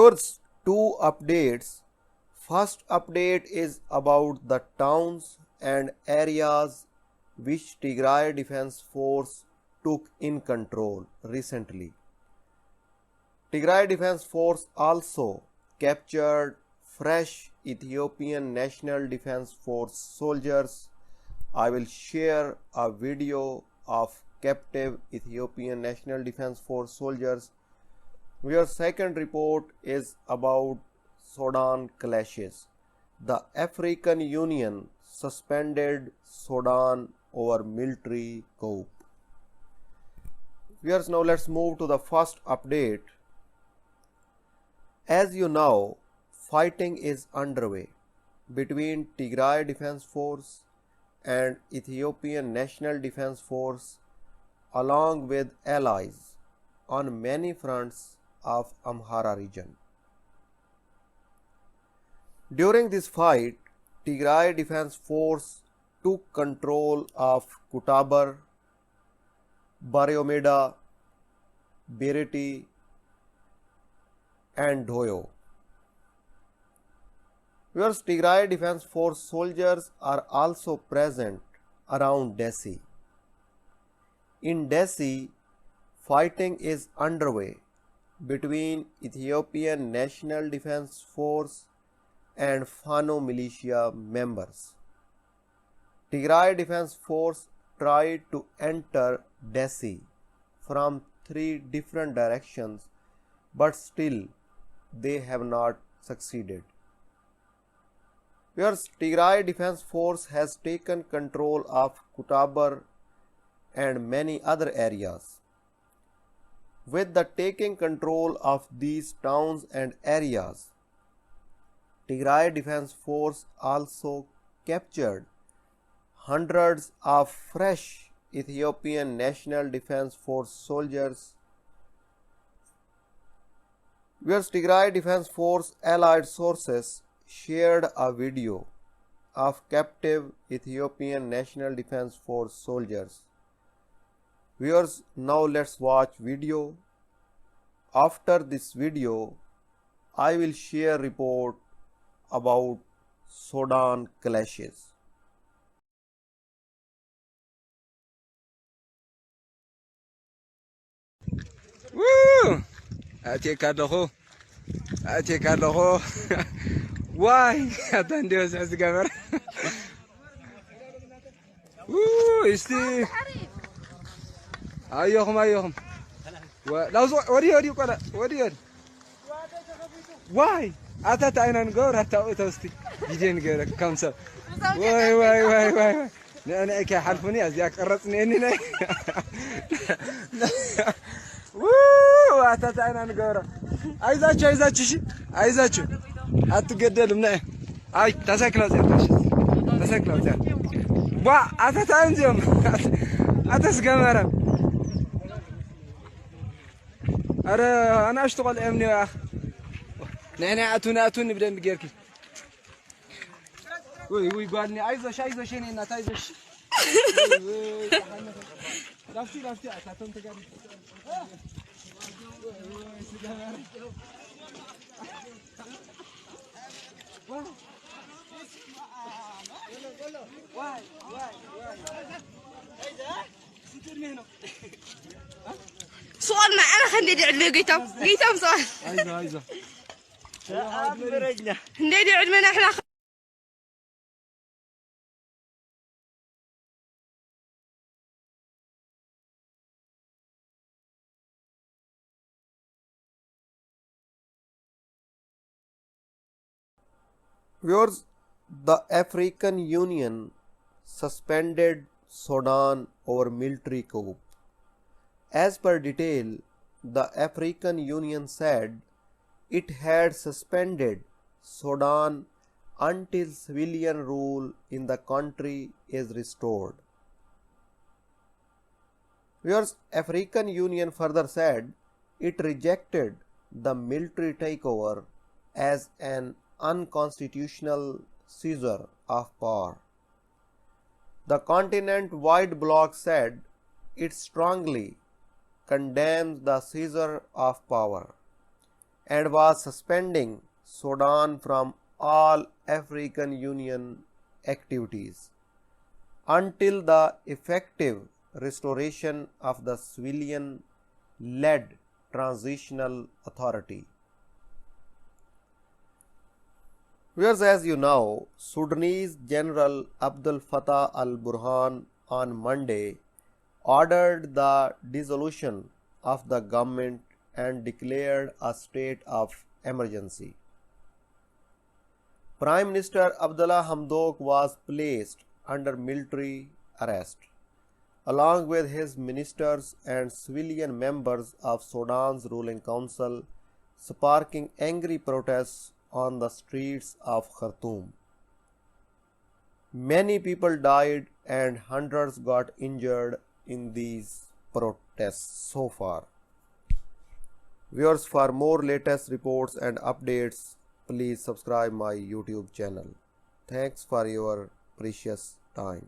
Viewers, two updates. First update is about the towns and areas which Tigray Defense Force took in control recently. Tigray Defense Force also captured fresh Ethiopian National Defense Force soldiers. I will share a video of captive Ethiopian National Defense Force soldiers. Your second report is about Sudan clashes. The African Union suspended Sudan over military coup. Viewers, now let's move to the first update. As you know, fighting is underway between Tigray Defense Force and Ethiopian National Defense Force along with allies on many fronts of Amhara region. During this fight, Tigray Defense Force took control of Kutabar, Bariomeda, Bereti, and Doyo. Viewers, Tigray Defense Force soldiers are also present around Dessie. In Dessie, fighting is underway between Ethiopian National Defense Force and Fano militia members. Tigray Defense Force tried to enter Dessie from 3 different directions, but still they have not succeeded. Whereas Tigray Defense Force has taken control of Kutabar and many other areas. With the taking control of these towns and areas, Tigray Defense Force also captured hundreds of fresh Ethiopian National Defense Force soldiers. Where Tigray Defense Force allied sources shared a video of captive Ethiopian National Defense Force soldiers. Viewers, now let's watch video. After this video, I will share report about Sudan clashes. Woo! Atekadho. Why? Attendeos as the governor. Woo! Isti. Ayohum. What do you call it? What do you? Why? أتت أين نقول حتى أتوستي يجين نقول كم سب واي أنا إيك حلفني أزياك قرصني إني ناي ووو أتت أين نقول عايزاتش شيء عايزاتش أتقدر منه أي تسكلوا زين وا أتت أنزيم أتسكمرم أرى أنا أشتغل أمني يا أخ نحن أتوني بدنا نجيرك. وي قالني عايزة شيء إنها عايزة شيء. لفتي أتون تجاري. واي. سؤالنا أنا خليني أدعي قيتم سؤال. عايزة. ندي عدمنا إحنا. Viewers, the African Union suspended Sudan over military coup. As per detail, the African Union said it had suspended Sudan until civilian rule in the country is restored. Whereas African Union further said it rejected the military takeover as an unconstitutional seizure of power. The continent-wide bloc said it strongly condemns the seizure of power. and was suspending Sudan from all African Union activities until the effective restoration of the civilian-led transitional authority. Whereas, as you know, Sudanese General Abdel Fattah al-Burhan on Monday ordered the dissolution of the government and declared a state of emergency. Prime Minister Abdullah Hamdok was placed under military arrest, along with his ministers and civilian members of Sudan's ruling council, sparking angry protests on the streets of Khartoum. Many people died and hundreds got injured in these protests so far. Viewers, for more latest reports and updates, please subscribe my YouTube channel. Thanks for your precious time.